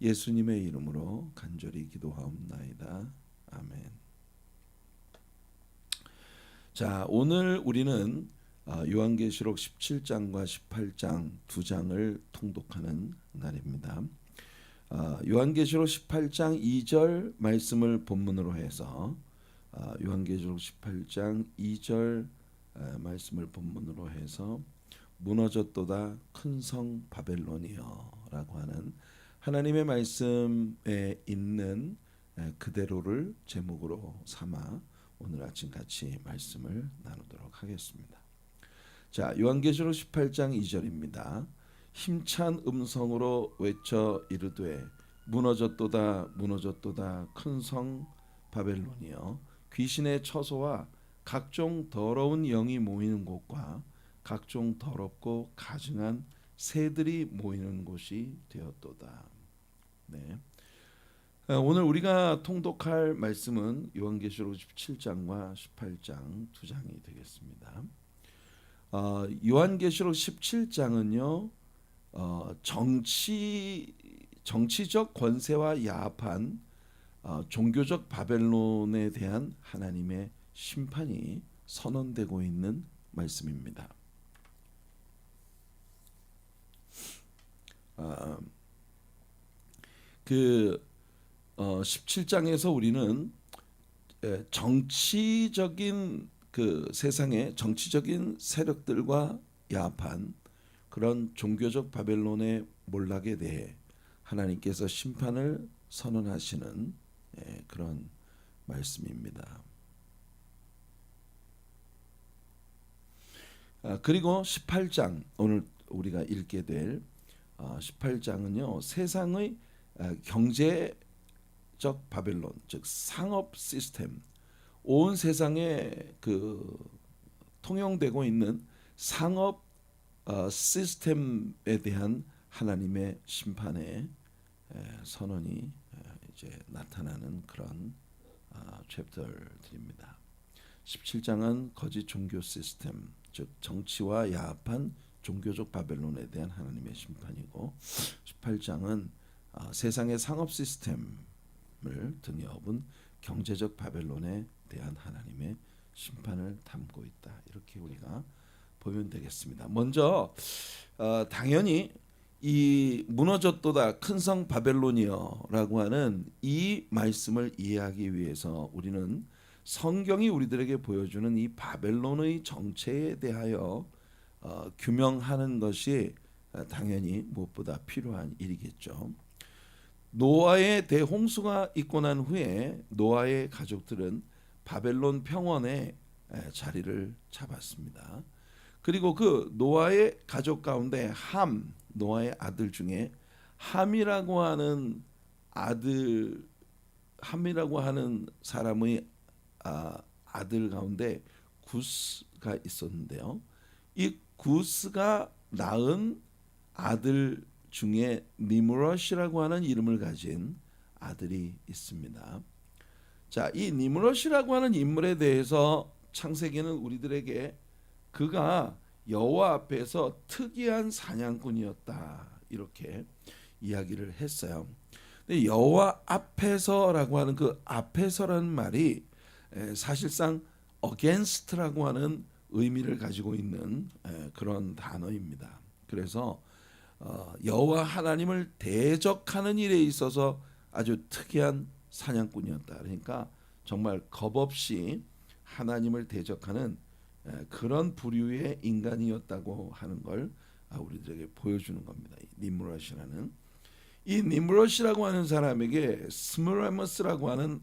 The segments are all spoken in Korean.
예수님의 이름으로 간절히 기도하옵나이다. 아멘. 자, 오늘 우리는 요한계시록 17장과 18장 두 장을 통독하는 날입니다. 요한계시록 18장 2절 말씀을 본문으로 해서 요한계시록 18장 2절 말씀을 본문으로 해서 무너졌도다 큰 성 바벨론이여라고 하는 하나님의 말씀에 있는 그대로를 제목으로 삼아 오늘 아침 같이 말씀을 나누도록 하겠습니다. 자, 요한계시록 18장 2절입니다. 힘찬 음성으로 외쳐 이르되 무너졌도다 무너졌도다 큰 성 바벨론이여 귀신의 처소와 각종 더러운 영이 모이는 곳과 각종 더럽고 가증한 새들이 모이는 곳이 되었도다. 네. 오늘 우리가 통독할 말씀은 요한계시록 17장과 18장 두 장이 되겠습니다. 요한계시록 17장은요 정치적 권세와 야합한 종교적 바벨론에 대한 하나님의 심판이 선언되고 있는 말씀입니다. 17장에서 우리는 정치적인 세상의 정치적인 세력들과 야합한 그런 종교적 바벨론의 몰락에 대해 하나님께서 심판을 선언하시는 그런 말씀입니다. 그리고 18장 오늘 우리가 읽게 될 18장은요 세상의 경제적 바벨론 즉 상업 시스템 온 세상에 통용되고 있는 상업 시스템에 대한 하나님의 심판의 선언이 이제 나타나는 그런 챕터들입니다. 17장은 거짓 종교 시스템 즉 정치와 야합한 종교적 바벨론에 대한 하나님의 심판이고 18장은 세상의 상업 시스템을 등에 업은 경제적 바벨론에 대한 하나님의 심판을 담고 있다. 이렇게 우리가 보면 되겠습니다. 먼저 당연히 이 무너졌도다 큰 성 바벨론이여라고 하는 이 말씀을 이해하기 위해서 우리는 성경이 우리들에게 보여주는 이 바벨론의 정체에 대하여 규명하는 것이 당연히 무엇보다 필요한 일이겠죠. 노아의 대홍수가 있고 난 후에 노아의 가족들은 바벨론 평원에 자리를 잡았습니다. 그리고 그 노아의 가족 가운데 노아의 아들 중에 함이라고 하는 사람의 아들 가운데 구스가 있었는데요. 이 구스가 낳은 아들 중에 니므롯이라고 하는 이름을 가진 아들이 있습니다. 자, 이 니므롯이라고 하는 인물에 대해서 창세기는 우리들에게 그가 여호와 앞에서 특이한 사냥꾼이었다 이렇게 이야기를 했어요. 근데 여호와 앞에서라고 하는 그 앞에서라는 말이 사실상 against라고 하는 의미를 가지고 있는 그런 단어입니다. 그래서 여호와 하나님을 대적하는 일에 있어서 아주 특이한 사냥꾼이었다. 그러니까 정말 겁없이 하나님을 대적하는 그런 부류의 인간이었다고 하는 걸 우리들에게 보여주는 겁니다. 니므롯이라는 이 니므롯이라고 하는 사람에게 스므라머스라고 하는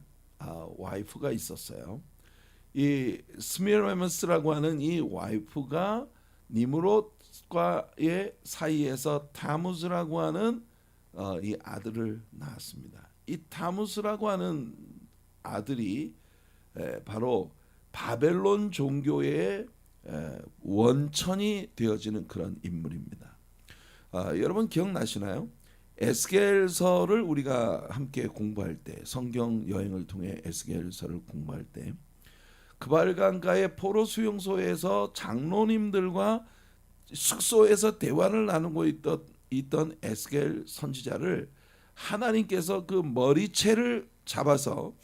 와이프가 있었어요. 이 스미라머스라고 하는 이 와이프가 니므롯과의 사이에서 타무스라고 하는 이 아들을 낳았습니다. 이 타무스라고 하는 아들이 바로 바벨론 종교의 원천이 되어지는 그런 인물입니다. 여러분 기억나시나요? 에스겔서를 우리가 함께 공부할 때 성경 여행을 통해 에스겔서를 공부할 때 그발강가의 포로 수용소에서 장로님들과 숙소에서 대화를 나누고 있던 에스겔 선지자를 하나님께서 그 머리채를 잡아서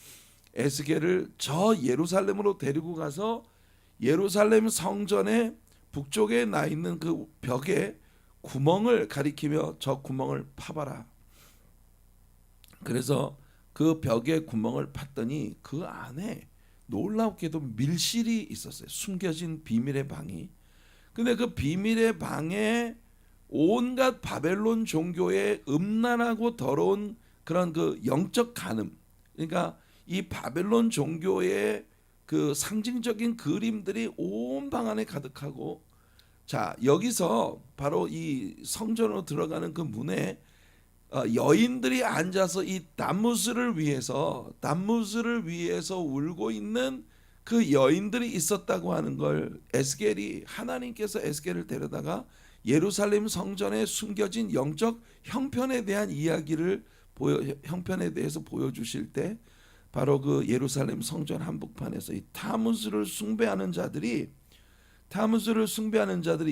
에스겔을 저 예루살렘으로 데리고 가서 예루살렘 성전의 북쪽에 나 있는 그 벽에 구멍을 가리키며 저 구멍을 파봐라. 그래서 그 벽에 구멍을 팠더니 그 안에 놀랍게도 밀실이 있었어요. 숨겨진 비밀의 방이. 근데 그 비밀의 방에 온갖 바벨론 종교의 음란하고 더러운 그런 그 영적 간음, 그러니까 이 바벨론 종교의 그 상징적인 그림들이 온 방 안에 가득하고, 자 여기서 바로 이 성전으로 들어가는 그 문에 여인들이 앉아서 이 단무스를 위해서 울고 있는 그 여인들이 있었다고 하는 걸 에스겔이, 하나님께서 에스겔을 데려다가 예루살렘 성전에 숨겨진 영적 형편에 대한 이야기를 형편에 대해서 보여주실 때 바로 그 예루살렘 성전 한복판에서 이 타무스를 숭배하는 자들이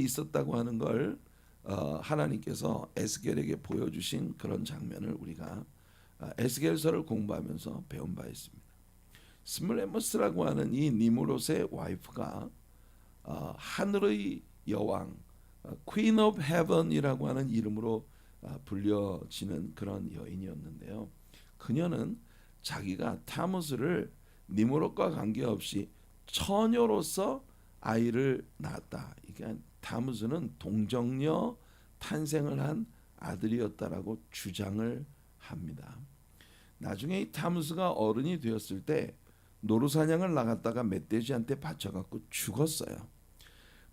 있었다고 하는 걸 하나님께서 에스겔에게 보여주신 그런 장면을 우리가 에스겔서를 공부하면서 배운 바 있습니다. 스물레머스라고 하는 이 니므롯의 와이프가 하늘의 여왕, Queen of Heaven이라고 하는 이름으로 불려지는 그런 여인이었는데요. 그녀는 자기가 타무스를 니므롯과 관계없이 처녀로서 아이를 낳았다. 이게 타무스는 동정녀 탄생을 한 아들이었다라고 주장을 합니다. 나중에 이 타무스가 어른이 되었을 때 노루사냥을 나갔다가 멧돼지한테 받쳐갖고 죽었어요.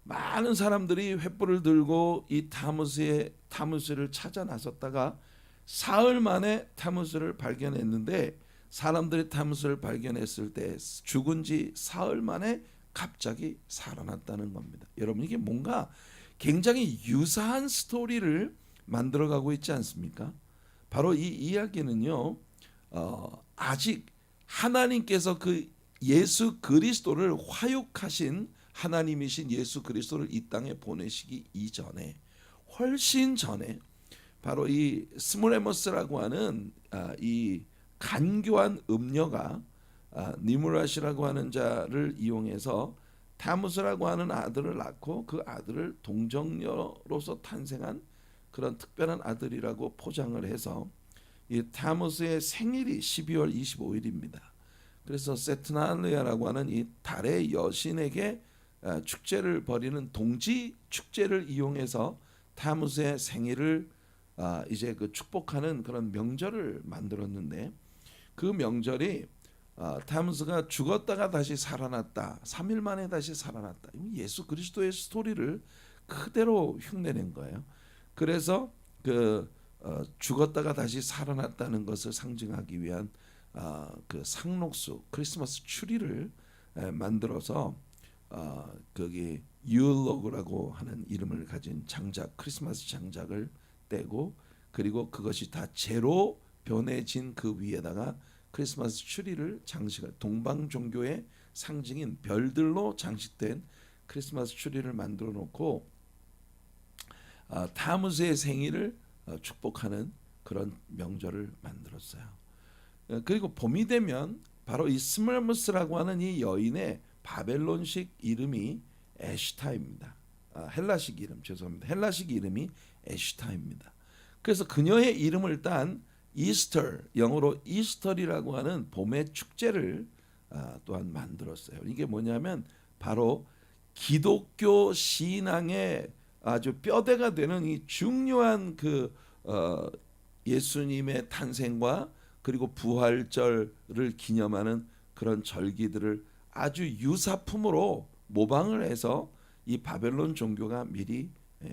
많은 사람들이 횃불을 들고 이 타무스를 찾아 나섰다가 사흘 만에 타무스를 발견했는데, 사람들이 타무스를 발견했을 때 죽은 지 사흘 만에 갑자기 살아났다는 겁니다. 여러분, 이게 뭔가 굉장히 유사한 스토리를 만들어가고 있지 않습니까? 바로 이 이야기는요, 아직 하나님께서 그 예수 그리스도를 화육하신 하나님이신 예수 그리스도를 이 땅에 보내시기 이전에, 훨씬 전에 바로 이 스몰레머스라고 하는 이 간교한 음녀가 니므라시라고 하는 자를 이용해서 타무스라고 하는 아들을 낳고 그 아들을 동정녀로서 탄생한 그런 특별한 아들이라고 포장을 해서 이 타무스의 생일이 12월 25일입니다. 그래서 세트나리아라고 하는 이 달의 여신에게 축제를 벌이는 동지 축제를 이용해서 타무스의 생일을 이제 그 축복하는 그런 명절을 만들었는데, 그 명절이 타무스가 죽었다가 다시 살아났다, 3일 만에 다시 살아났다, 예수 그리스도의 스토리를 그대로 흉내낸 거예요. 그래서 그 죽었다가 다시 살아났다는 것을 상징하기 위한 그 상록수 크리스마스 추리를 만들어서 거기 유로그라고 하는 이름을 가진 장작, 크리스마스 장작을 떼고, 그리고 그것이 다 재로 변해진 그 위에다가 크리스마스 추리를 장식할, 동방 종교의 상징인 별들로 장식된 크리스마스 추리를 만들어 놓고 타무스의 생일을 축복하는 그런 명절을 만들었어요. 그리고 봄이 되면 바로 이 스멜무스라고 하는 이 여인의 바벨론식 이름이 에슈타입니다. 헬라식 이름, 죄송합니다. 헬라식 이름이 에슈타입니다. 그래서 그녀의 이름을 딴 이스터, 영어로 이스터리라고 하는 봄의 축제를 또한 만들었어요. 이게 뭐냐면 바로 기독교 신앙의 아주 뼈대가 되는 이 중요한 그 예수님의 탄생과 그리고 부활절을 기념하는 그런 절기들을 아주 유사품으로 모방을 해서 이 바벨론 종교가 미리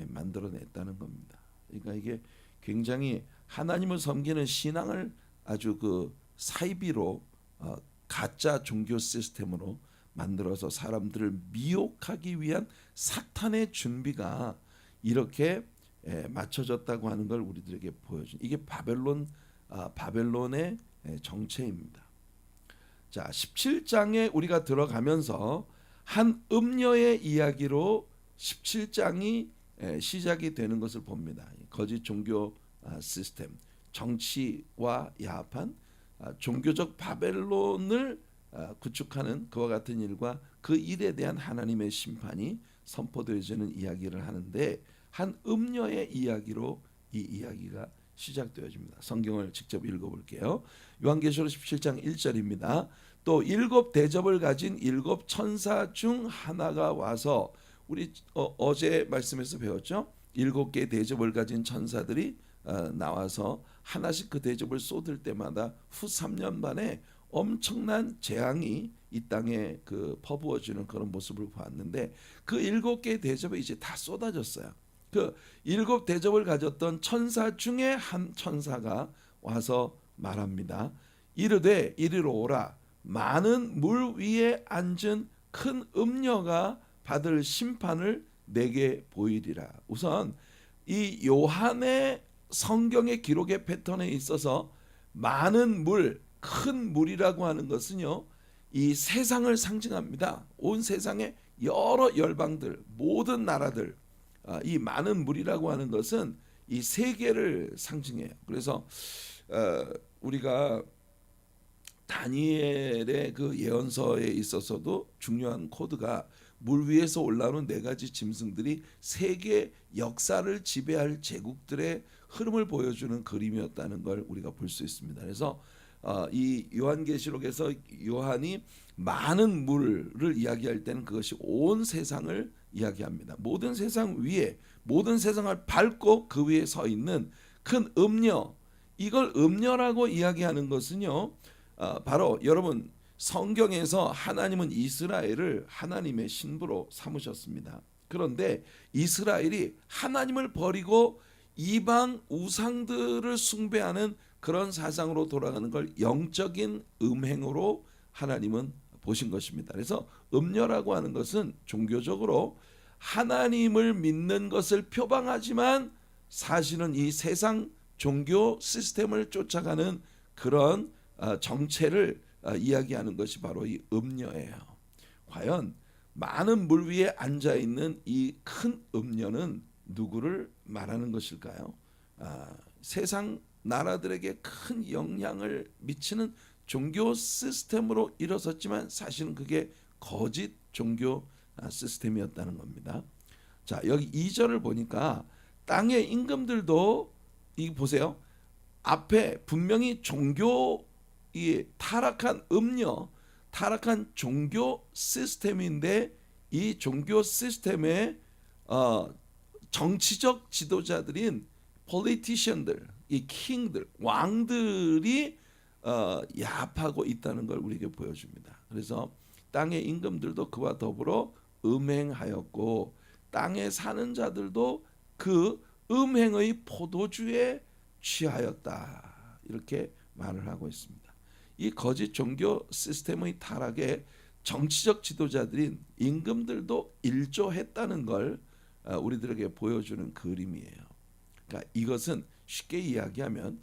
만들어냈다는 겁니다. 그러니까 이게 굉장히 하나님을 섬기는 신앙을 아주 그 사이비로 가짜 종교 시스템으로 만들어서 사람들을 미혹하기 위한 사탄의 준비가 이렇게 맞춰졌다고 하는 걸 우리들에게 보여준, 이게 바벨론의 정체입니다. 자, 17장에 우리가 들어가면서 한 음녀의 이야기로 17장이 시작이 되는 것을 봅니다. 거짓 종교 시스템, 정치와 야합한 종교적 바벨론을 구축하는 그와 같은 일과 그 일에 대한 하나님의 심판이 선포되어지는 이야기를 하는데 한 음녀의 이야기로 이 이야기가 시작되어집니다. 성경을 직접 읽어볼게요. 요한계시록 17장 1절입니다. 또 일곱 대접을 가진 일곱 천사 중 하나가 와서 우리 어제 말씀에서 배웠죠. 일곱 개의 대접을 가진 천사들이 나와서 하나씩 그 대접을 쏟을 때마다 후 3년 만에 엄청난 재앙이 이 땅에 그 퍼부어지는 그런 모습을 보았는데 그 일곱 개의 대접이 이제 다 쏟아졌어요. 그 일곱 대접을 가졌던 천사 중에 한 천사가 와서 말합니다. 이르되 이리로 오라. 많은 물 위에 앉은 큰 음녀가 받을 심판을 내게 보이리라. 우선 이 요한의 성경의 기록의 패턴에 있어서 많은 물, 큰 물이라고 하는 것은요, 이 세상을 상징합니다. 온 세상의 여러 열방들, 모든 나라들, 이 많은 물이라고 하는 것은 이 세계를 상징해요. 그래서 우리가 다니엘의 그 예언서에 있어서도 중요한 코드가 물 위에서 올라오는 네 가지 짐승들이 세계 역사를 지배할 제국들의 흐름을 보여주는 그림이었다는 걸 우리가 볼 수 있습니다. 그래서 이 요한계시록에서 요한이 많은 물을 이야기할 때는 그것이 온 세상을 이야기합니다. 모든 세상 위에, 모든 세상을 밟고 그 위에 서 있는 큰 음녀, 이걸 음녀라고 이야기하는 것은요, 바로 여러분 성경에서 하나님은 이스라엘을 하나님의 신부로 삼으셨습니다. 그런데 이스라엘이 하나님을 버리고 이방 우상들을 숭배하는 그런 사상으로 돌아가는 걸 영적인 음행으로 하나님은 보신 것입니다. 그래서 음녀라고 하는 것은 종교적으로 하나님을 믿는 것을 표방하지만 사실은 이 세상 종교 시스템을 쫓아가는 그런 정체를 이야기하는 것이 바로 이 음녀예요. 과연 많은 물 위에 앉아 있는 이 큰 음녀는 누구를 말하는 것일까요? 세상 나라들에게 큰 영향을 미치는 종교 시스템으로 일어섰지만 사실은 그게 거짓 종교 시스템이었다는 겁니다. 자, 여기 2절을 보니까 땅의 임금들도 이 보세요. 앞에 분명히 종교 이 타락한 음녀, 타락한 종교 시스템인데 이 종교 시스템에 정치적 지도자들인 politician들, 이 킹들, 왕들이 야합하고 있다는 걸 우리에게 보여줍니다. 그래서 땅의 임금들도 그와 더불어 음행하였고 땅에 사는 자들도 그 음행의 포도주에 취하였다. 이렇게 말을 하고 있습니다. 이 거짓 종교 시스템의 타락에 정치적 지도자들인 임금들도 일조했다는 걸 우리들에게 보여주는 그림이에요. 그러니까 이것은 쉽게 이야기하면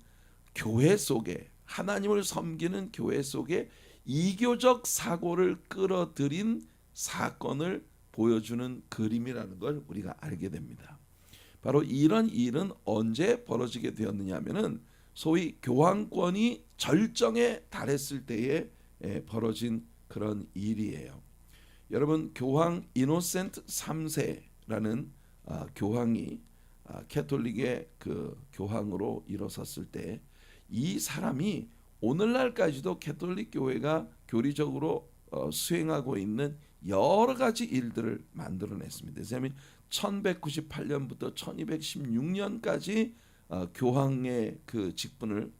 교회 속에 하나님을 섬기는 교회 속에 이교적 사고를 끌어들인 사건을 보여주는 그림이라는 걸 우리가 알게 됩니다. 바로 이런 일은 언제 벌어지게 되었느냐 하면은 소위 교황권이 절정에 달했을 때에 벌어진 그런 일이에요. 여러분 교황 이노센트 3세라는 교황이 캐톨릭의 그 교황으로 일어섰을 때 이 사람이 오늘날까지도 캐톨릭 교회가 교리적으로 수행하고 있는 여러 가지 일들을 만들어냈습니다. 그래서 1198년부터 1216년까지 교황의 그 직분을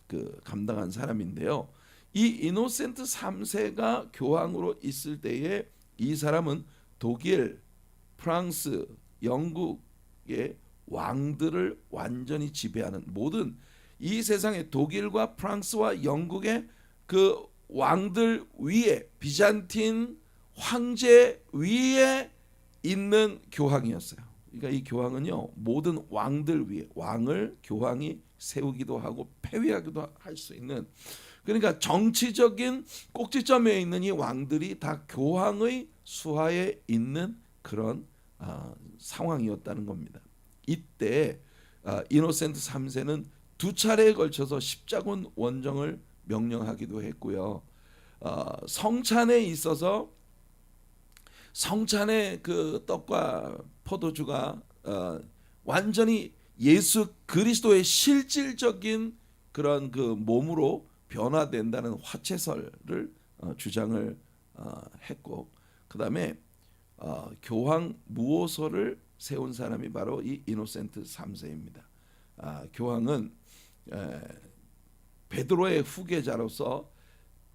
그 감당한 사람인데요. 이 이노센트 3세가 교황으로 있을 때에 이 사람은 독일, 프랑스, 영국의 왕들을 완전히 지배하는 모든 이 세상의 독일과 프랑스와 영국의 그 왕들 위에 비잔틴 황제 위에 있는 교황이었어요. 그러니까 이 교황은요 모든 왕들 위에 왕을 교황이 세우기도 하고 폐위하기도 할 수 있는 그러니까 정치적인 꼭지점에 있는 이 왕들이 다 교황의 수하에 있는 그런 상황이었다는 겁니다. 이때 이노센트 3세는 두 차례에 걸쳐서 십자군 원정을 명령하기도 했고요. 성찬에 있어서 성찬의 그 떡과 포도주가 완전히 예수 그리스도의 실질적인 그런 그 몸으로 변화된다는 화채설을 주장을 했고, 그 다음에 교황 무호소를 세운 사람이 바로 이 이노센트 3세입니다. 교황은 베드로의 후계자로서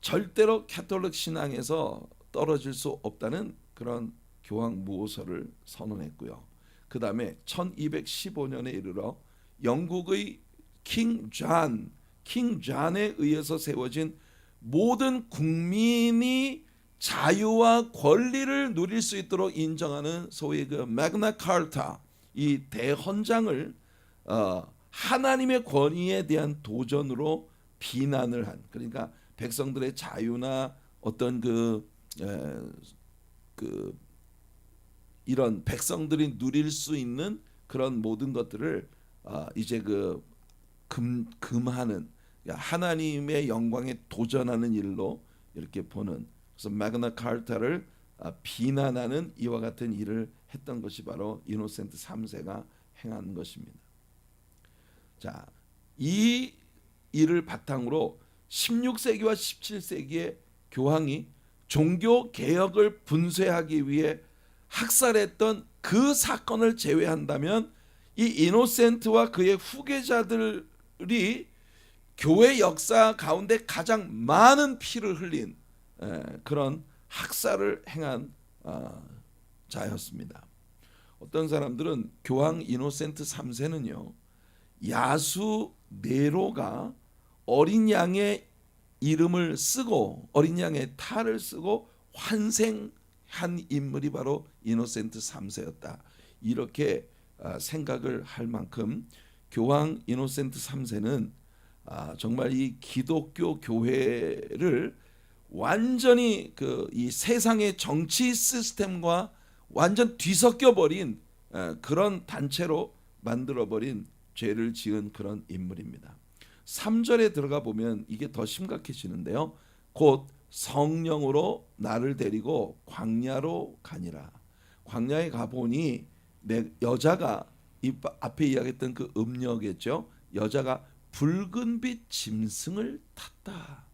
절대로 캐톨릭 신앙에서 떨어질 수 없다는 그런 교황 무호소를 선언했고요. 그 다음에 1215년에 이르러 영국의 킹 존에 의해서 세워진 모든 국민이 자유와 권리를 누릴 수 있도록 인정하는 소위 그 매그나 카타, 이 대헌장을 하나님의 권위에 대한 도전으로 비난을 한, 그러니까 백성들의 자유나 어떤 이런 백성들이 누릴 수 있는 그런 모든 것들을 이제 금하는, 하나님의 영광에 도전하는 일로 이렇게 보는, 그래서 마그나 카타를 비난하는 이와 같은 일을 했던 것이 바로 이노센트 3세가 행한 것입니다. 자, 이 일을 바탕으로 16세기와 17세기의 교황이 종교 개혁을 분쇄하기 위해 학살했던 그 사건을 제외한다면 이 이노센트와 그의 후계자들이 교회 역사 가운데 가장 많은 피를 흘린 그런 학살을 행한 자였습니다. 어떤 사람들은 교황 이노센트 3세는요, 야수 네로가 어린 양의 이름을 쓰고 어린 양의 탈을 쓰고 환생한 인물이 바로 이노센트 3세였다. 이렇게 생각을 할 만큼 교황 이노센트 3세는 정말 이 기독교 교회를 완전히 이 세상의 정치 시스템과 완전 뒤섞여 버린 그런 단체로 만들어 버린 죄를 지은 그런 인물입니다. 3절에 들어가 보면 이게 더 심각해지는데요. 곧 성령으로 나를 데리고 광야로 가니라. 광야에 가보니 여자가, 이 앞에 이야기했던 그 음녀겠죠. 여자가 붉은빛 짐승을 탔다.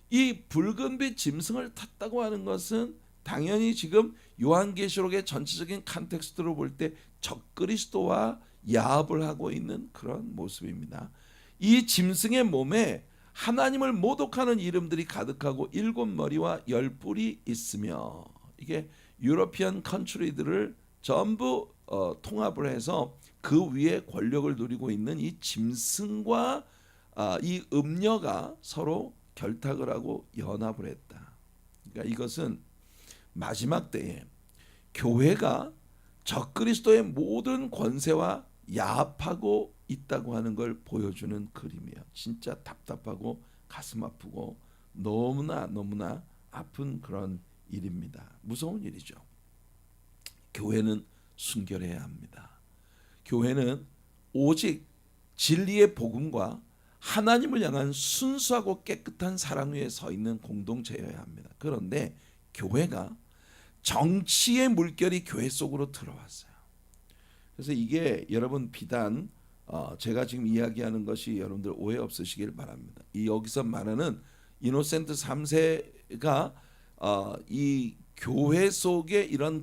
이 붉은빛 짐승을 탔다고 하는 것은 당연히 지금 요한계시록의 전체적인 컨텍스트로 볼 때 적그리스도와 야합을 하고 있는 그런 모습입니다. 이 짐승의 몸에 하나님을 모독하는 이름들이 가득하고 7머리와 10뿔이 있으며, 이게 유러피안 컨트리들을 전부 통합을 해서 그 위에 권력을 누리고 있는 이 짐승과 이 음녀가 서로 결탁을 하고 연합을 했다. 그러니까 이것은 마지막 때에 교회가 적그리스도의 모든 권세와 야합하고 있다고 하는 걸 보여주는 그림이에요. 진짜 답답하고 가슴 아프고 너무나 아픈 그런 일입니다. 무서운 일이죠. 교회는 순결해야 합니다. 교회는 오직 진리의 복음과 하나님을 향한 순수하고 깨끗한 사랑 위에 서 있는 공동체여야 합니다. 그런데 교회가 정치의 물결이 교회 속으로 들어왔어요. 그래서 이게 여러분 비단 제가 지금 이야기하는 것이 여러분들 오해 없으시길 바랍니다. 이 여기서 말하는 이노센트 3세가 이 교회 속에 이런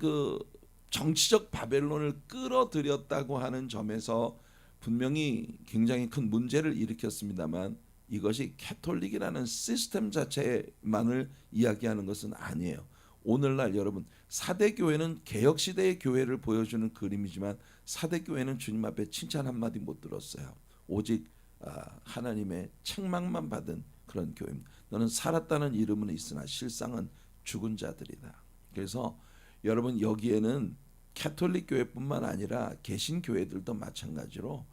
정치적 바벨론을 끌어들였다고 하는 점에서 분명히 굉장히 큰 문제를 일으켰습니다만, 이것이 캐톨릭이라는 시스템 자체만을 이야기하는 것은 아니에요. 오늘날 여러분 사대교회는 개혁시대의 교회를 보여주는 그림이지만 사대교회는 주님 앞에 칭찬 한마디 못 들었어요. 오직 하나님의 책망만 받은 그런 교회입니다. 너는 살았다는 이름은 있으나 실상은 죽은 자들이다. 그래서 여러분 여기에는 캐톨릭 교회뿐만 아니라 개신교회들도 마찬가지로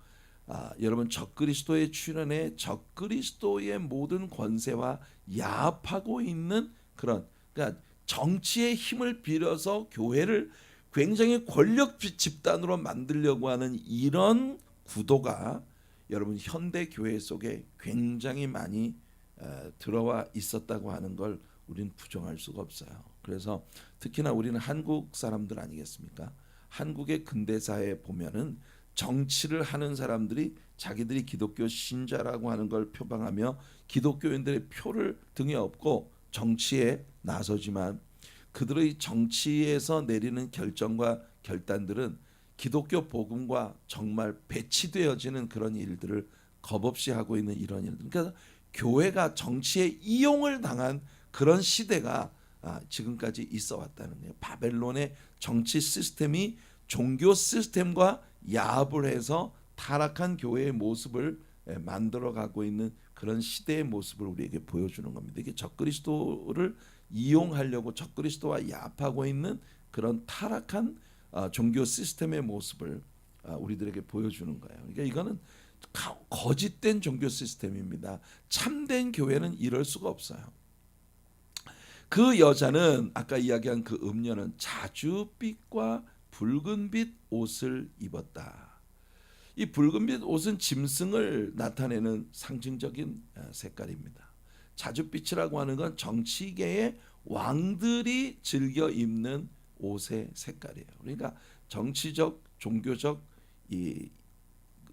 여러분 적그리스도의 출현에 적그리스도의 모든 권세와 야합하고 있는 그러니까 정치의 힘을 빌어서 교회를 굉장히 권력 집단으로 만들려고 하는 이런 구도가 여러분 현대 교회 속에 굉장히 많이 들어와 있었다고 하는 걸 우리는 부정할 수가 없어요. 그래서 특히나 우리는 한국 사람들 아니겠습니까? 한국의 근대사에 보면은 정치를 하는 사람들이 자기들이 기독교 신자라고 하는 걸 표방하며 기독교인들의 표를 등에 업고 정치에 나서지만 그들의 정치에서 내리는 결정과 결단들은 기독교 복음과 정말 배치되어지는 그런 일들을 겁없이 하고 있는 이런 일들. 그러니까 교회가 정치에 이용을 당한 그런 시대가 지금까지 있어 왔다는 거예요. 바벨론의 정치 시스템이 종교 시스템과 야합을 해서 타락한 교회의 모습을 만들어가고 있는 그런 시대의 모습을 우리에게 보여주는 겁니다. 이게 적그리스도를 이용하려고 적그리스도와 야합하고 있는 그런 타락한 종교 시스템의 모습을 우리들에게 보여주는 거예요. 그러니까 이거는 거짓된 종교 시스템입니다. 참된 교회는 이럴 수가 없어요. 그 여자는 아까 이야기한 그 음녀는 자주빛과 붉은빛 옷을 입었다. 이 붉은빛 옷은 짐승을 나타내는 상징적인 색깔입니다. 자주빛이라고 하는 건 정치계의 왕들이 즐겨 입는 옷의 색깔이에요. 그러니까 정치적, 종교적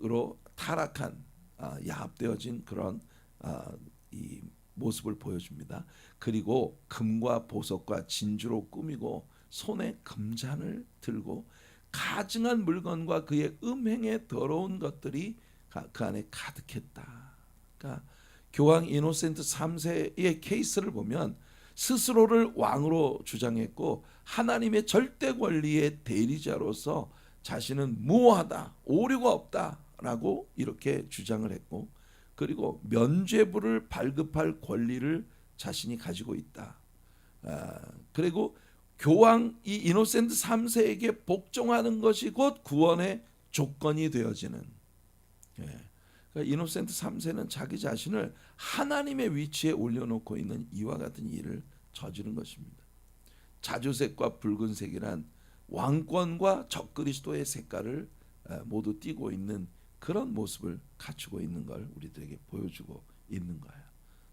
으로 타락한 야합되어진 그런 이 모습을 보여줍니다. 그리고 금과 보석과 진주로 꾸미고 손에 금잔을 들고 가증한 물건과 그의 음행에 더러운 것들이 그 안에 가득했다. 그러니까 교황 이노센트 3세의 케이스를 보면 스스로를 왕으로 주장했고 하나님의 절대 권리의 대리자로서 자신은 무오하다, 오류가 없다라고 이렇게 주장을 했고, 그리고 면죄부를 발급할 권리를 자신이 가지고 있다. 그리고 교황 이 이노센트 3세에게 복종하는 것이 곧 구원의 조건이 되어지는. 그러니까 이노센트 3세는 자기 자신을 하나님의 위치에 올려놓고 있는 이와 같은 일을 저지른 것입니다. 자주색과 붉은색이란 왕권과 적그리스도의 색깔을 모두 띠고 있는 그런 모습을 갖추고 있는 걸 우리들에게 보여주고 있는 거예요.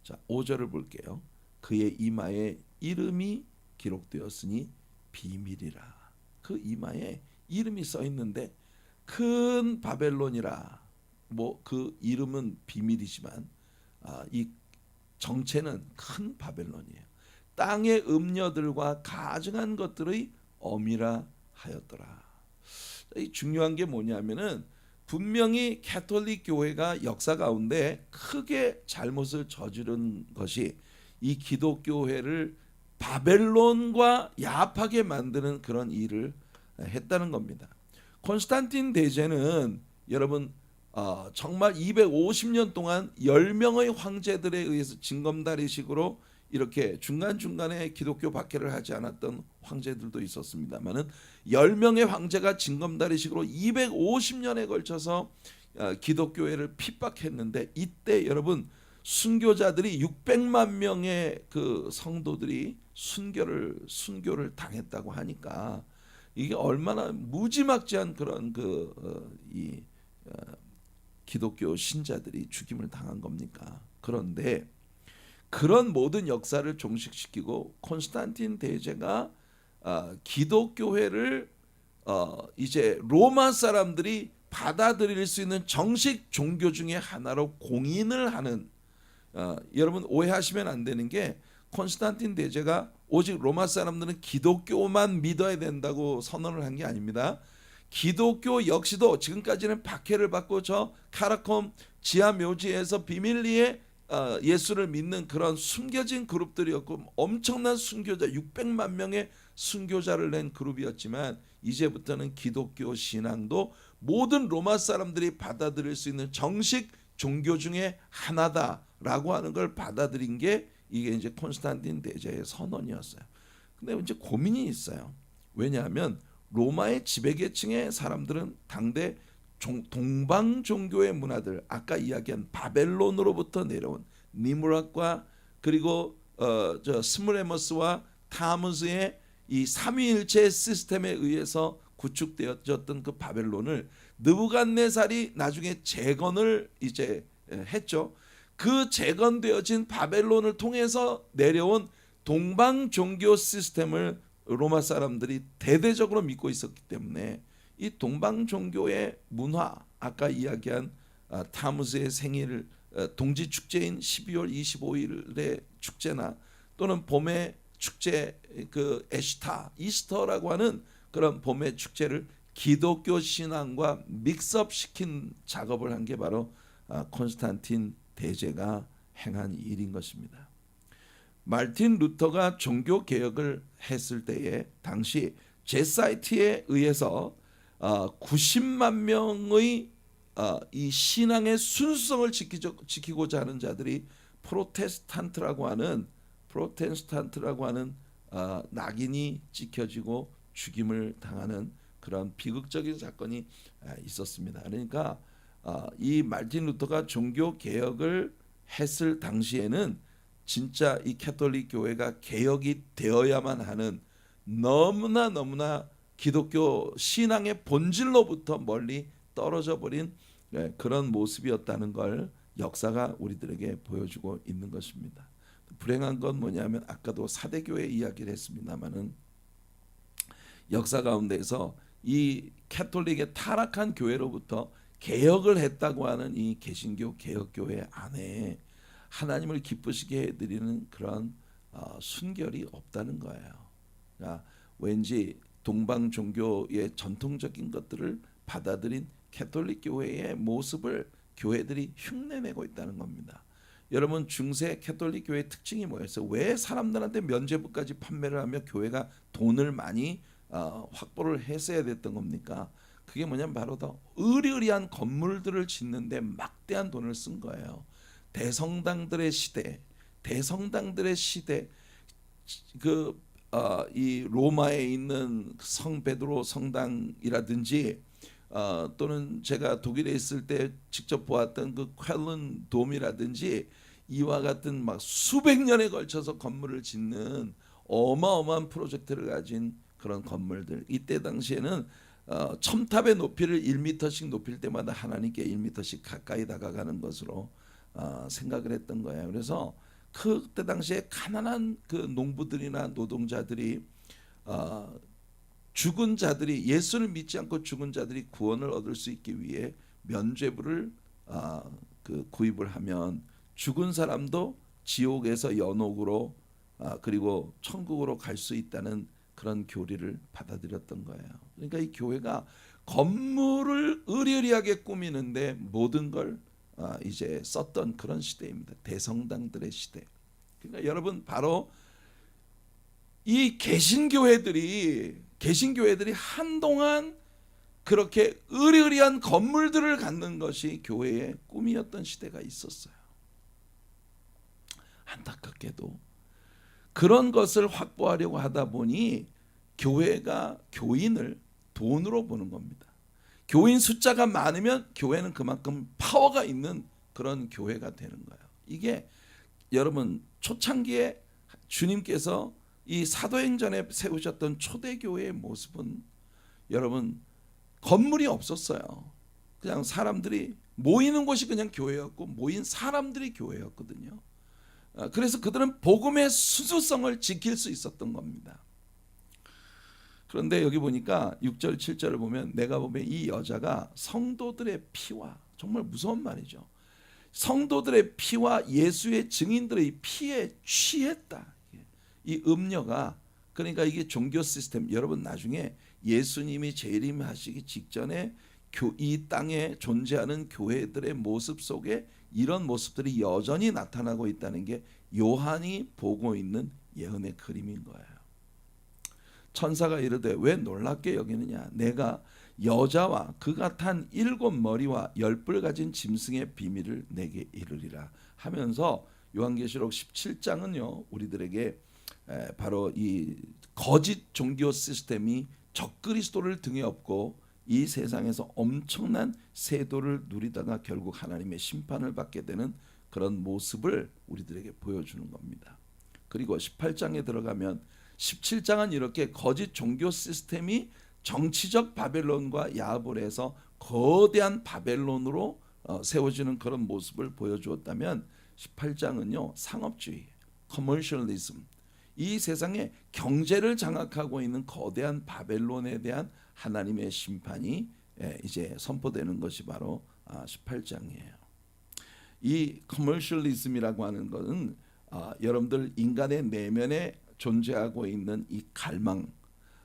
자, 5절을 볼게요. 그의 이마에 이름이 기록되었으니 비밀이라. 그 이마에 이름이 써 있는데 큰 바벨론이라. 뭐 그 이름은 비밀이지만 이 정체는 큰 바벨론이에요. 땅의 음녀들과 가증한 것들의 어미라 하였더라. 이 중요한 게 뭐냐면은 분명히 캐톨릭 교회가 역사 가운데 크게 잘못을 저지른 것이 이 기독교회를 바벨론과 야합하게 만드는 그런 일을 했다는 겁니다. 콘스탄틴 대제는 여러분 정말 250년 동안 10명의 황제들에 의해서 징검다리식으로 이렇게 중간중간에 기독교 박해를 하지 않았던 황제들도 있었습니다만은 10명의 황제가 징검다리식으로 250년에 걸쳐서 기독교회를 핍박했는데, 이때 여러분 순교자들이 600만 명의 그 성도들이 순교를 당했다고 하니까 이게 얼마나 무지막지한 그런 기독교 신자들이 죽임을 당한 겁니까? 그런데 그런 모든 역사를 종식시키고 콘스탄틴 대제가 기독교회를 이제 로마 사람들이 받아들일 수 있는 정식 종교 중에 하나로 공인을 하는, 여러분 오해하시면 안 되는 게 콘스탄틴 대제가 오직 로마 사람들은 기독교만 믿어야 된다고 선언을 한 게 아닙니다. 기독교 역시도 지금까지는 박해를 받고 저 카라콤 지하 묘지에서 비밀리에 예수를 믿는 그런 숨겨진 그룹들이었고 엄청난 순교자 600만 명의 순교자를 낸 그룹이었지만, 이제부터는 기독교 신앙도 모든 로마 사람들이 받아들일 수 있는 정식 종교 중에 하나다라고 하는 걸 받아들인 게 이게 이제 콘스탄틴 대제의 선언이었어요. 근데 이제 고민이 있어요. 왜냐하면 로마의 지배계층의 사람들은 당대 동방 종교의 문화들, 아까 이야기한 바벨론으로부터 내려온 니무락과 그리고 스므레머스와 타무스의 이 삼위일체 시스템에 의해서 구축되어졌던 그 바벨론을 느부갓네살이 나중에 재건을 이제 했죠. 그 재건되어진 바벨론을 통해서 내려온 동방 종교 시스템을 로마 사람들이 대대적으로 믿고 있었기 때문에 이 동방 종교의 문화, 아까 이야기한 타무즈의 생일 동지 축제인 12월 25일의 축제나 또는 봄의 축제 그 에시타, 이스터라고 하는 그런 봄의 축제를 기독교 신앙과 믹스업 시킨 작업을 한 게 바로 콘스탄틴 대제가 행한 일인 것입니다. 마르틴 루터가 종교 개혁을 했을 때에 당시 제사이트에 의해서 90만 명의 이 신앙의 순수성을 지키고자 하는 자들이 프로테스탄트라고 하는 낙인이 찍혀지고 죽임을 당하는 그런 비극적인 사건이 있었습니다. 그러니까 이 마르틴 루터가 종교 개혁을 했을 당시에는 진짜 이 캐톨릭 교회가 개혁이 되어야만 하는 너무나 기독교 신앙의 본질로부터 멀리 떨어져 버린 그런 모습이었다는 걸 역사가 우리들에게 보여주고 있는 것입니다. 불행한 건 뭐냐면 아까도 사대교회 이야기를 했습니다마는 역사 가운데서 이 캐톨릭의 타락한 교회로부터 개혁을 했다고 하는 이 개신교 개혁교회 안에 하나님을 기쁘시게 해드리는 그런 순결이 없다는 거예요. 그러니까 왠지 동방 종교의 전통적인 것들을 받아들인 캐톨릭 교회의 모습을 교회들이 흉내내고 있다는 겁니다. 여러분 중세 캐톨릭 교회의 특징이 뭐였어요? 왜 사람들한테 면죄부까지 판매를 하며 교회가 돈을 많이 확보를 했어야 됐던 겁니까? 그게 뭐냐면 바로 더 으리으리한 건물들을 짓는데 막대한 돈을 쓴 거예요. 대성당들의 시대 이 로마에 있는 성 베드로 성당이라든지 또는 제가 독일에 있을 때 직접 보았던 그 쾰른 돔이라든지 이와 같은 막 수백 년에 걸쳐서 건물을 짓는 어마어마한 프로젝트를 가진 그런 건물들. 이때 당시에는 첨탑의 높이를 1m씩 높일 때마다 하나님께 1m씩 가까이 다가가는 것으로 생각을 했던 거예요. 그래서 그때 당시에 가난한 그 농부들이나 노동자들이 죽은 자들이 예수를 믿지 않고 죽은 자들이 구원을 얻을 수 있기 위해 면죄부를 구입을 하면 죽은 사람도 지옥에서 연옥으로 그리고 천국으로 갈 수 있다는 그런 교리를 받아들였던 거예요. 그러니까 이 교회가 건물을 으리으리하게 꾸미는데 모든 걸 이제 썼던 그런 시대입니다. 대성당들의 시대. 그러니까 여러분 바로 이 개신교회들이 한동안 그렇게 으리으리한 건물들을 갖는 것이 교회의 꿈이었던 시대가 있었어요. 안타깝게도 그런 것을 확보하려고 하다 보니 교회가 교인을 돈으로 보는 겁니다. 교인 숫자가 많으면 교회는 그만큼 파워가 있는 그런 교회가 되는 거예요. 이게 여러분 초창기에 주님께서 이 사도행전에 세우셨던 초대교회의 모습은 여러분 건물이 없었어요. 그냥 사람들이 모이는 곳이 그냥 교회였고 모인 사람들이 교회였거든요. 그래서 그들은 복음의 수수성을 지킬 수 있었던 겁니다. 그런데 여기 보니까 6절 7절을 보면 내가 보면 이 여자가 성도들의 피와 정말 무서운 말이죠. 성도들의 피와 예수의 증인들의 피에 취했다. 이 음녀가 그러니까 이게 종교 시스템 여러분 나중에 예수님이 재림하시기 직전에 이 땅에 존재하는 교회들의 모습 속에 이런 모습들이 여전히 나타나고 있다는 게 요한이 보고 있는 예언의 그림인 거예요. 천사가 이르되 왜 놀랍게 여기느냐 내가 여자와 그가 탄 7머리와 10뿔 가진 짐승의 비밀을 내게 이르리라 하면서 요한계시록 17장은요 우리들에게 바로 이 거짓 종교 시스템이 적그리스도를 등에 업고 이 세상에서 엄청난 세도를 누리다가 결국 하나님의 심판을 받게 되는 그런 모습을 우리들에게 보여주는 겁니다. 그리고 18장에 들어가면 17장은 이렇게 거짓 종교 시스템이 정치적 바벨론과 야합을 해서 거대한 바벨론으로 세워지는 그런 모습을 보여주었다면 18장은요 상업주의, 커머셜리즘, 이 세상의 경제를 장악하고 있는 거대한 바벨론에 대한 하나님의 심판이 이제 선포되는 것이 바로 18장이에요. 이 커머셜리즘이라고 하는 것은 여러분들 인간의 내면에 존재하고 있는 이 갈망,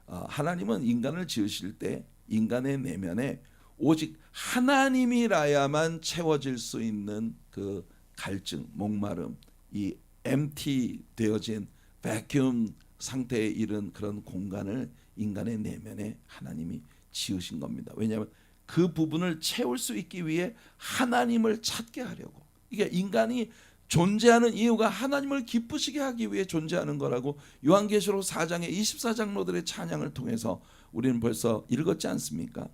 하나님은 인간을 지으실 때 인간의 내면에 오직 하나님이라야만 채워질 수 있는 그 갈증, 목마름, 이 empty 되어진 vacuum 상태에 이른 그런 공간을 인간의 내면에 하나님이 지으신 겁니다. 왜냐하면 그 부분을 채울 수 있기 위해 하나님을 찾게 하려고. 이게 인간이 존재하는 이유가 하나님을 기쁘시게 하기 위해 존재하는 거라고 요한계시록 4장의 24장로들의 찬양을 통해서 우리는 벌써 읽었지 않습니까?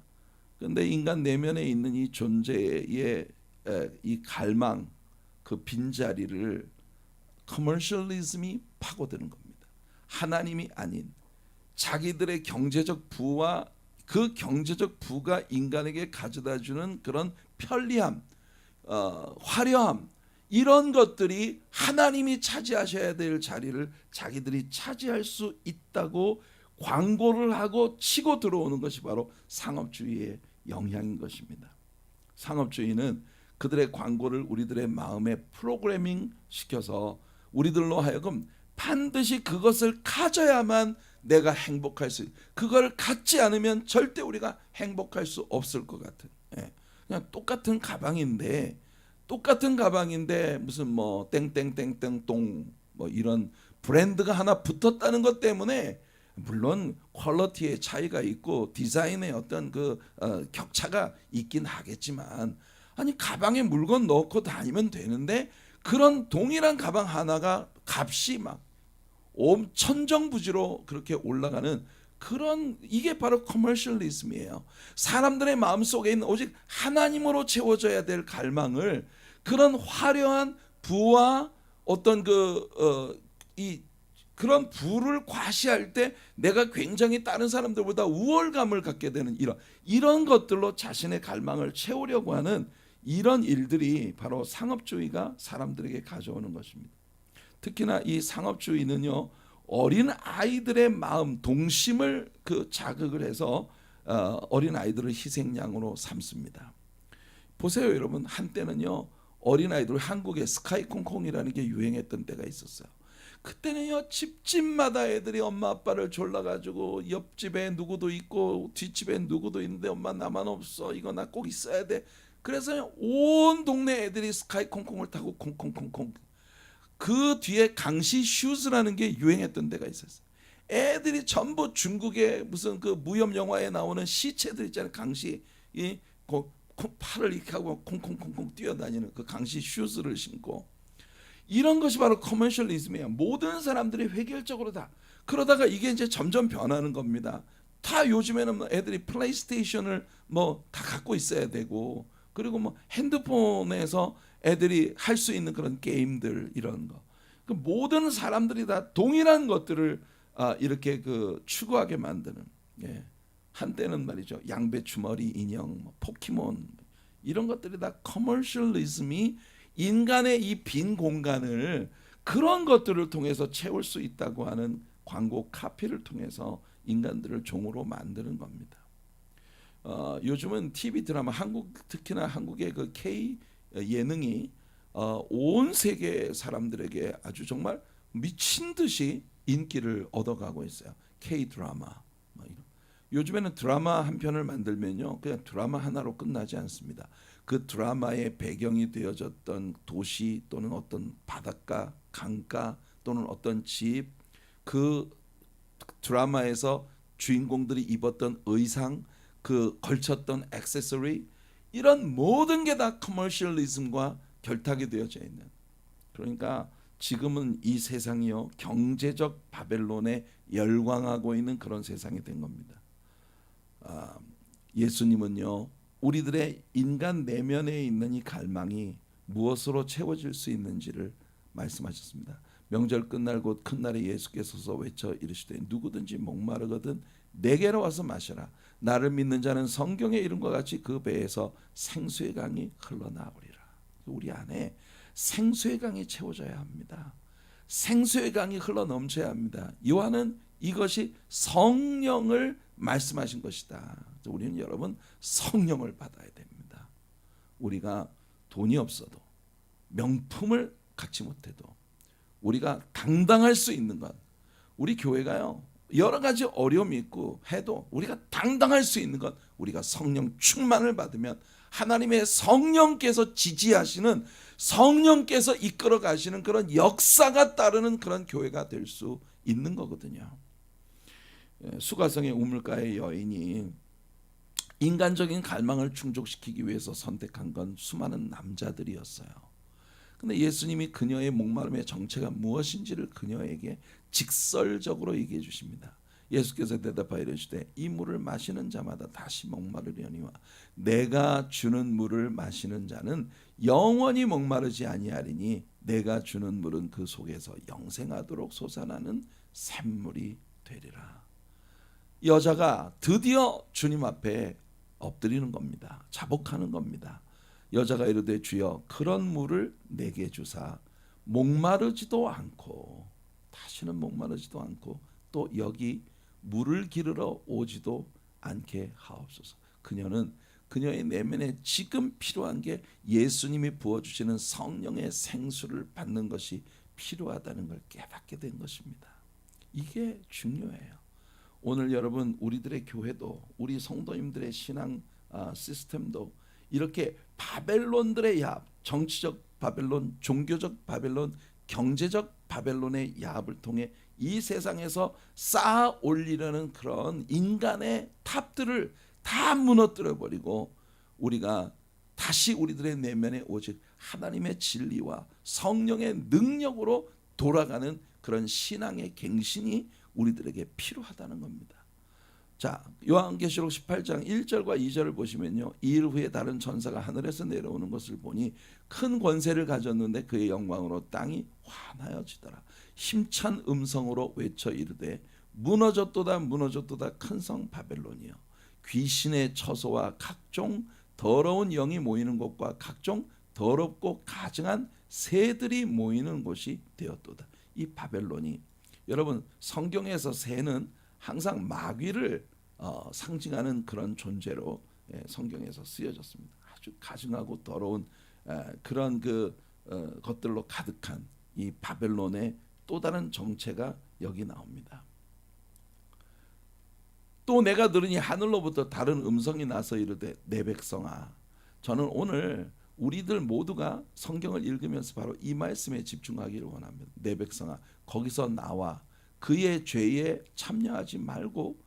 그런데 인간 내면에 있는 이 존재의 이 갈망, 그 빈자리를 커머셜리즘이 파고드는 겁니다. 하나님이 아닌 자기들의 경제적 부와 그 경제적 부가 인간에게 가져다주는 그런 편리함, 화려함, 이런 것들이 하나님이 차지하셔야 될 자리를 자기들이 차지할 수 있다고 광고를 하고 치고 들어오는 것이 바로 상업주의의 영향인 것입니다. 상업주의는 그들의 광고를 우리들의 마음에 프로그래밍 시켜서 우리들로 하여금 반드시 그것을 가져야만 내가 행복할 수, 그걸 갖지 않으면 절대 우리가 행복할 수 없을 것 같은, 그냥 똑같은 가방인데 무슨 뭐 땡땡땡땡 뭐 이런 브랜드가 하나 붙었다는 것 때문에, 물론 퀄리티의 차이가 있고 디자인의 어떤 그 격차가 있긴 하겠지만, 아니 가방에 물건 넣고 다니면 되는데 그런 동일한 가방 하나가 값이 막 천정부지로 그렇게 올라가는 그런, 이게 바로 커머셜리즘이에요. 사람들의 마음속에 있는 오직 하나님으로 채워져야 될 갈망을 그런 화려한 부와 어떤 그런 부를 과시할 때 내가 굉장히 다른 사람들보다 우월감을 갖게 되는 이런 것들로 자신의 갈망을 채우려고 하는 이런 일들이 바로 상업주의가 사람들에게 가져오는 것입니다. 특히나 이 상업주의는요, 어린 아이들의 마음, 동심을 자극을 해서 어린 아이들을 희생양으로 삼습니다. 보세요, 여러분. 한때는요, 어린 아이들, 한국에 스카이콩콩이라는 게 유행했던 때가 있었어요. 그때는요, 집집마다 애들이 엄마 아빠를 졸라가지고 옆집에 누구도 있고 뒷집에 누구도 있는데 엄마 나만 없어, 이거 나 꼭 있어야 돼. 그래서 온 동네 애들이 스카이콩콩을 타고 콩콩콩콩. 그 뒤에 강시 슈즈라는 게 유행했던 때가 있었어요. 애들이 전부 중국의 무슨 그 무협 영화에 나오는 시체들 있잖아요. 강시 팔을 이렇게 하고 콩콩콩콩 뛰어다니는 그 강시 슈즈를 신고, 이런 것이 바로 커머셜리즘이에요. 모든 사람들이 획일적으로 다. 그러다가 이게 이제 점점 변하는 겁니다. 다 요즘에는 애들이 플레이스테이션을 뭐 다 갖고 있어야 되고, 그리고 뭐 핸드폰에서 애들이 할 수 있는 그런 게임들, 이런 거. 그 모든 사람들이 다 동일한 것들을 이렇게 추구하게 만드는. 한때는 말이죠, 양배추머리 인형, 뭐 포켓몬, 이런 것들이 다 커머셜리즘이 인간의 이 빈 공간을 그런 것들을 통해서 채울 수 있다고 하는 광고 카피를 통해서 인간들을 종으로 만드는 겁니다. 요즘은 TV 드라마, 특히나 한국의 그 K 예능이 온 세계 사람들에게 아주 정말 미친 듯이 인기를 얻어가고 있어요. K 드라마. 요즘에는 드라마 한 편을 만들면요, 그냥 드라마 하나로 끝나지 않습니다. 그 드라마의 배경이 되어졌던 도시 또는 어떤 바닷가, 강가 또는 어떤 집, 그 드라마에서 주인공들이 입었던 의상, 그 걸쳤던 액세서리, 이런 모든 게 다 커머셜리즘과 결탁이 되어져 있는. 그러니까 지금은 이 세상이요, 경제적 바벨론에 열광하고 있는 그런 세상이 된 겁니다. 예수님은요, 우리들의 인간 내면에 있는 이 갈망이 무엇으로 채워질 수 있는지를 말씀하셨습니다. 명절 끝날 곧 큰 날에 예수께서 외쳐 이르시되 누구든지 목마르거든 내게로 와서 마시라. 나를 믿는 자는 성경의 이름과 같이 그 배에서 생수의 강이 흘러나오리라. 우리 안에 생수의 강이 채워져야 합니다. 생수의 강이 흘러넘쳐야 합니다. 요한은 이것이 성령을 말씀하신 것이다. 우리는 여러분 성령을 받아야 됩니다. 우리가 돈이 없어도 명품을 갖지 못해도 우리가 당당할 수 있는 것, 우리 교회가요 여러 가지 어려움이 있고 해도 우리가 당당할 수 있는 것, 우리가 성령 충만을 받으면 하나님의 성령께서 지지하시는, 성령께서 이끌어 가시는 그런 역사가 따르는 그런 교회가 될 수 있는 거거든요. 수가성의 우물가의 여인이 인간적인 갈망을 충족시키기 위해서 선택한 건 수많은 남자들이었어요. 근데 예수님이 그녀의 목마름의 정체가 무엇인지를 그녀에게 직설적으로 얘기해 주십니다. 예수께서 대답하여 이르시되 이 물을 마시는 자마다 다시 목마르려니와 내가 주는 물을 마시는 자는 영원히 목마르지 아니하리니 내가 주는 물은 그 속에서 영생하도록 솟아나는 샘물이 되리라. 여자가 드디어 주님 앞에 엎드리는 겁니다. 자복하는 겁니다. 여자가 이르되 주여 그런 물을 내게 주사 목마르지도 않고, 다시는 목마르지도 않고 또 여기 물을 기르러 오지도 않게 하옵소서. 그녀는 그녀의 내면에 지금 필요한 게 예수님이 부어주시는 성령의 생수를 받는 것이 필요하다는 걸 깨닫게 된 것입니다. 이게 중요해요. 오늘 여러분 우리들의 교회도, 우리 성도님들의 신앙 시스템도 이렇게 바벨론들의 야합, 정치적 바벨론, 종교적 바벨론, 경제적 바벨론의 야합을 통해 이 세상에서 쌓아 올리려는 그런 인간의 탑들을 다 무너뜨려 버리고 우리가 다시 우리들의 내면에 오직 하나님의 진리와 성령의 능력으로 돌아가는 그런 신앙의 갱신이 우리들에게 필요하다는 겁니다. 자, 요한계시록 18장 1절과 2절을 보시면요, 이일 후에 다른 천사가 하늘에서 내려오는 것을 보니 큰 권세를 가졌는데 그의 영광으로 땅이 환하여지더라. 힘찬 음성으로 외쳐 이르되 무너졌도다 무너졌도다 큰 성 바벨론이여, 귀신의 처소와 각종 더러운 영이 모이는 곳과 각종 더럽고 가증한 새들이 모이는 곳이 되었도다. 이 바벨론이, 여러분 성경에서 새는 항상 마귀를 상징하는 그런 존재로 성경에서 쓰여졌습니다. 아주 가증하고 더러운 그런 것들로 가득한 이 바벨론의 또 다른 정체가 여기 나옵니다. 또 내가 들으니 하늘로부터 다른 음성이 나서 이르되 내 백성아. 저는 오늘 우리들 모두가 성경을 읽으면서 바로 이 말씀에 집중하기를 원합니다. 내 백성아, 거기서 나와 그의 죄에 참여하지 말고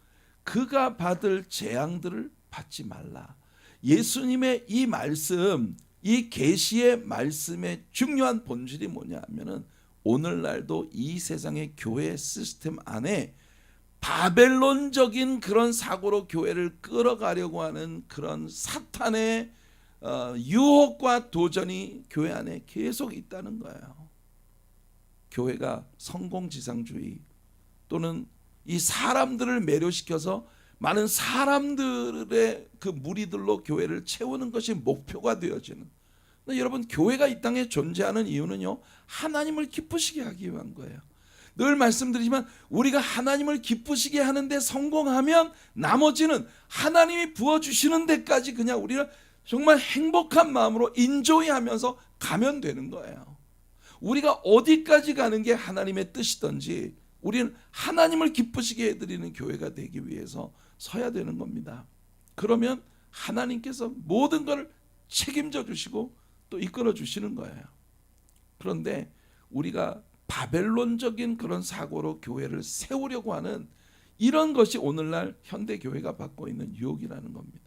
그가 받을 재앙들을 받지 말라. 예수님의 이 말씀, 이 계시의 말씀의 중요한 본질이 뭐냐 하면은 오늘날도 이 세상의 교회 시스템 안에 바벨론적인 그런 사고로 교회를 끌어가려고 하는 그런 사탄의 유혹과 도전이 교회 안에 계속 있다는 거예요. 교회가 성공지상주의 또는 이 사람들을 매료시켜서 많은 사람들의 그 무리들로 교회를 채우는 것이 목표가 되어지는. 여러분, 교회가 이 땅에 존재하는 이유는요, 하나님을 기쁘시게 하기 위한 거예요. 늘 말씀드리지만 우리가 하나님을 기쁘시게 하는데 성공하면 나머지는 하나님이 부어주시는 데까지 그냥 우리는 정말 행복한 마음으로 인조이하면서 가면 되는 거예요. 우리가 어디까지 가는 게 하나님의 뜻이든지 우리는 하나님을 기쁘시게 해드리는 교회가 되기 위해서 서야 되는 겁니다. 그러면 하나님께서 모든 걸 책임져 주시고 또 이끌어 주시는 거예요. 그런데 우리가 바벨론적인 그런 사고로 교회를 세우려고 하는 이런 것이 오늘날 현대 교회가 받고 있는 유혹이라는 겁니다.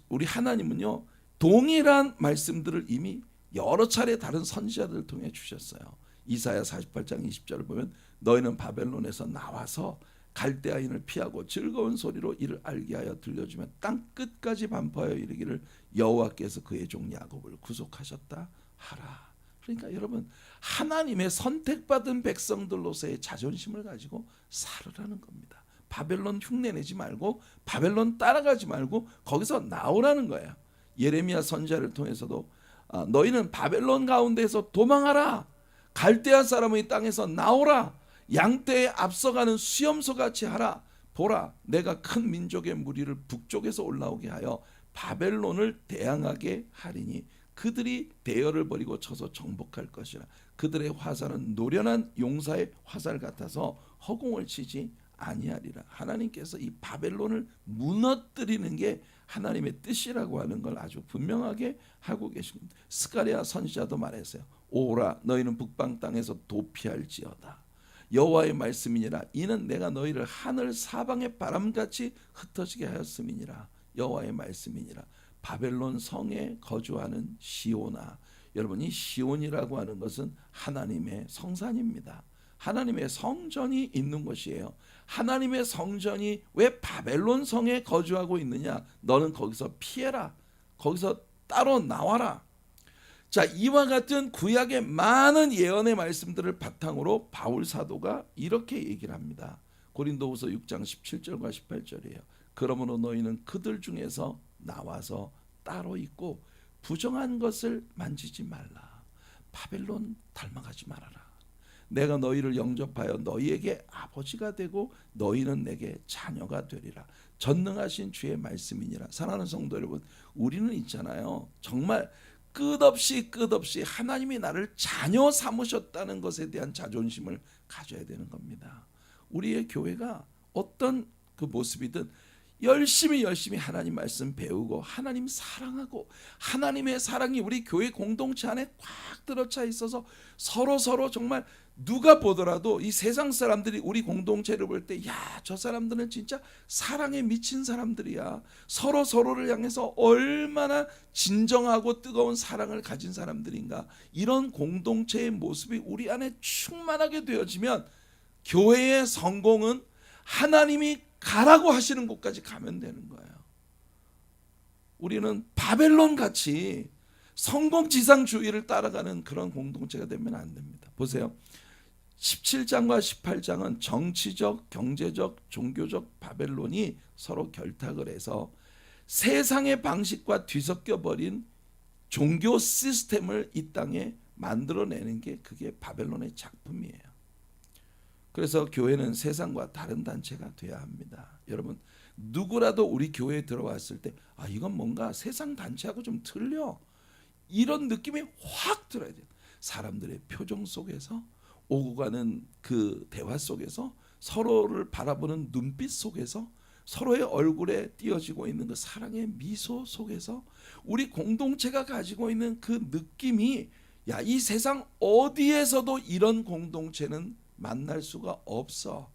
우리 하나님은요, 동일한 말씀들을 이미 여러 차례 다른 선지자들을 통해 주셨어요. 이사야 48장 20절을 보면 너희는 바벨론에서 나와서 갈대아인을 피하고 즐거운 소리로 이를 알게 하여 들려주면 땅 끝까지 반포하여 이르기를 여호와께서 그의 종 야곱을 구속하셨다 하라. 그러니까 여러분, 하나님의 선택받은 백성들로서의 자존심을 가지고 살으라는 겁니다. 바벨론 흉내내지 말고 바벨론 따라가지 말고 거기서 나오라는 거예요. 예레미야 선지자를 통해서도 너희는 바벨론 가운데서 도망하라. 갈대아 사람의 땅에서 나오라. 양떼에 앞서가는 수염소 같이 하라. 보라, 내가 큰 민족의 무리를 북쪽에서 올라오게 하여 바벨론을 대항하게 하리니 그들이 대열을 버리고 쳐서 정복할 것이라. 그들의 화살은 노련한 용사의 화살 같아서 허공을 치지 아니하리라. 하나님께서 이 바벨론을 무너뜨리는 게 하나님의 뜻이라고 하는 걸 아주 분명하게 하고 계십니다. 스가랴 선지자도 말했어요. 오라, 너희는 북방 땅에서 도피할지어다. 여호와의 말씀이니라. 이는 내가 너희를 하늘 사방의 바람같이 흩어지게 하였음이니라. 여호와의 말씀이니라. 바벨론 성에 거주하는 시온아. 여러분, 이 시온이라고 하는 것은 하나님의 성산입니다. 하나님의 성전이 있는 곳이에요. 하나님의 성전이 왜 바벨론 성에 거주하고 있느냐? 너는 거기서 피해라. 거기서 따로 나와라. 자, 이와 같은 구약의 많은 예언의 말씀들을 바탕으로 바울 사도가 이렇게 얘기를 합니다. 고린도후서 6장 17절과 18절이에요. 그러므로 너희는 그들 중에서 나와서 따로 있고 부정한 것을 만지지 말라. 바벨론 닮아가지 말아라. 내가 너희를 영접하여 너희에게 아버지가 되고 너희는 내게 자녀가 되리라. 전능하신 주의 말씀이니라. 사랑하는 성도 여러분, 우리는 있잖아요, 정말 끝없이 하나님이 나를 자녀 삼으셨다는 것에 대한 자존심을 가져야 되는 겁니다. 우리의 교회가 어떤 그 모습이든 열심히 하나님 말씀 배우고 하나님 사랑하고 하나님의 사랑이 우리 교회 공동체 안에 꽉 들어차 있어서 서로 정말 누가 보더라도 이 세상 사람들이 우리 공동체를 볼 때, 야, 저 사람들은 진짜 사랑에 미친 사람들이야. 서로를 향해서 얼마나 진정하고 뜨거운 사랑을 가진 사람들인가. 이런 공동체의 모습이 우리 안에 충만하게 되어지면 교회의 성공은 하나님이 가라고 하시는 곳까지 가면 되는 거예요. 우리는 바벨론 같이 성공지상주의를 따라가는 그런 공동체가 되면 안 됩니다. 보세요. 17장과 18장은 정치적, 경제적, 종교적 바벨론이 서로 결탁을 해서 세상의 방식과 뒤섞여 버린 종교 시스템을 이 땅에 만들어내는 게 그게 바벨론의 작품이에요. 그래서 교회는 세상과 다른 단체가 돼야 합니다. 여러분, 누구라도 우리 교회에 들어왔을 때 이건 뭔가 세상 단체하고 좀 틀려, 이런 느낌이 확 들어야 돼요. 사람들의 표정 속에서, 오고 가는 그 대화 속에서, 서로를 바라보는 눈빛 속에서, 서로의 얼굴에 띄어지고 있는 그 사랑의 미소 속에서 우리 공동체가 가지고 있는 그 느낌이, 야, 이 세상 어디에서도 이런 공동체는 만날 수가 없어.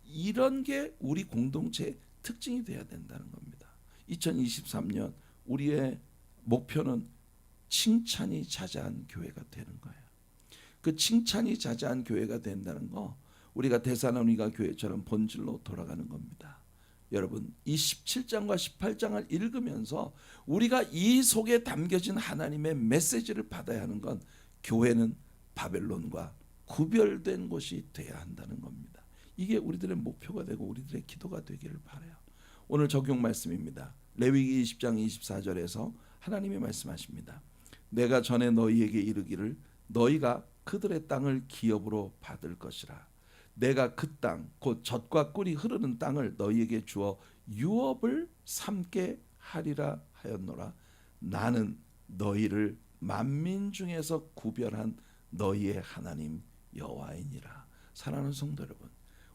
이런 게 우리 공동체의 특징이 돼야 된다는 겁니다. 2023년 우리의 목표는 칭찬이 자자한 교회가 되는 거예요. 그 칭찬이 자자한 교회가 된다는 거, 우리가 데살로니가 교회처럼 본질로 돌아가는 겁니다. 여러분, 이 17장과 18장을 읽으면서 우리가 이 속에 담겨진 하나님의 메시지를 받아야 하는 건, 교회는 바벨론과 구별된 곳이 돼야 한다는 겁니다. 이게 우리들의 목표가 되고 우리들의 기도가 되기를 바라요. 오늘 적용 말씀입니다. 레위기 20장 24절에서 하나님이 말씀하십니다. 내가 전에 너희에게 이르기를 너희가 그들의 땅을 기업으로 받을 것이라. 내가 그 땅, 곧 젖과 꿀이 흐르는 땅을 너희에게 주어 유업을 삼게 하리라 하였노라. 나는 너희를 만민 중에서 구별한 너희의 하나님 여호와이니라. 사랑하는 성도 여러분,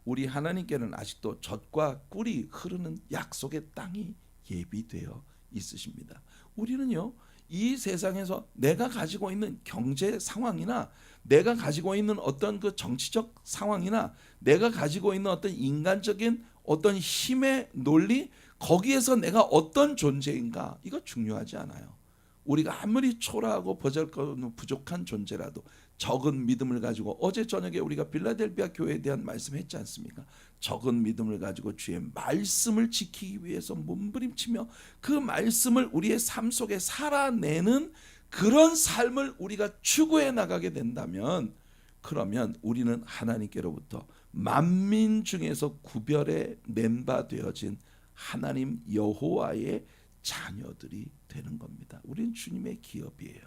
우리 하나님께는 아직도 젖과 꿀이 흐르는 약속의 땅이 예비되어 있으십니다. 우리는요, 이 세상에서 내가 가지고 있는 경제 상황이나 내가 가지고 있는 어떤 그 정치적 상황이나 내가 가지고 있는 어떤 인간적인 어떤 힘의 논리, 거기에서 내가 어떤 존재인가, 이거 중요하지 않아요. 우리가 아무리 초라하고 보잘것없는 부족한 존재라도 적은 믿음을 가지고, 어제 저녁에 우리가 빌라델비아 교회에 대한 말씀했지 않습니까? 적은 믿음을 가지고 주의 말씀을 지키기 위해서 몸부림치며 그 말씀을 우리의 삶 속에 살아내는 그런 삶을 우리가 추구해 나가게 된다면, 그러면 우리는 하나님께로부터 만민 중에서 구별에 멤바되어진 하나님 여호와의 자녀들이 되는 겁니다. 우리는 주님의 기업이에요.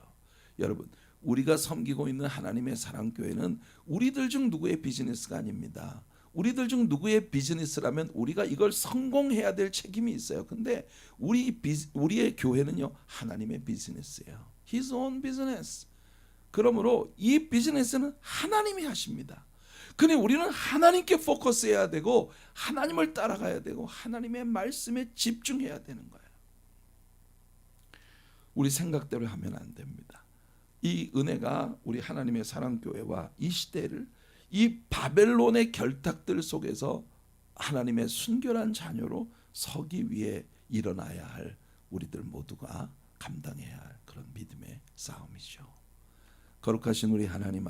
여러분, 우리가 섬기고 있는 하나님의 사랑교회는 우리들 중 누구의 비즈니스가 아닙니다. 우리들 중 누구의 비즈니스라면 우리가 이걸 성공해야 될 책임이 있어요. 근데 우리의 교회는요, 하나님의 비즈니스예요. His own business. 그러므로 이 비즈니스는 하나님이 하십니다. 근데 우리는 하나님께 포커스해야 되고, 하나님을 따라가야 되고, 하나님의 말씀에 집중해야 되는 거예요. 우리 생각대로 하면 안 됩니다. 이 은혜가 우리 하나님의 사랑교회와 이 시대를 이 바벨론의 결탁들 속에서 하나님의 순결한 자녀로 서기 위해 일어나야 할 우리들 모두가 감당해야 할 그런 믿음의 싸움이죠. 거룩하신 우리 하나님,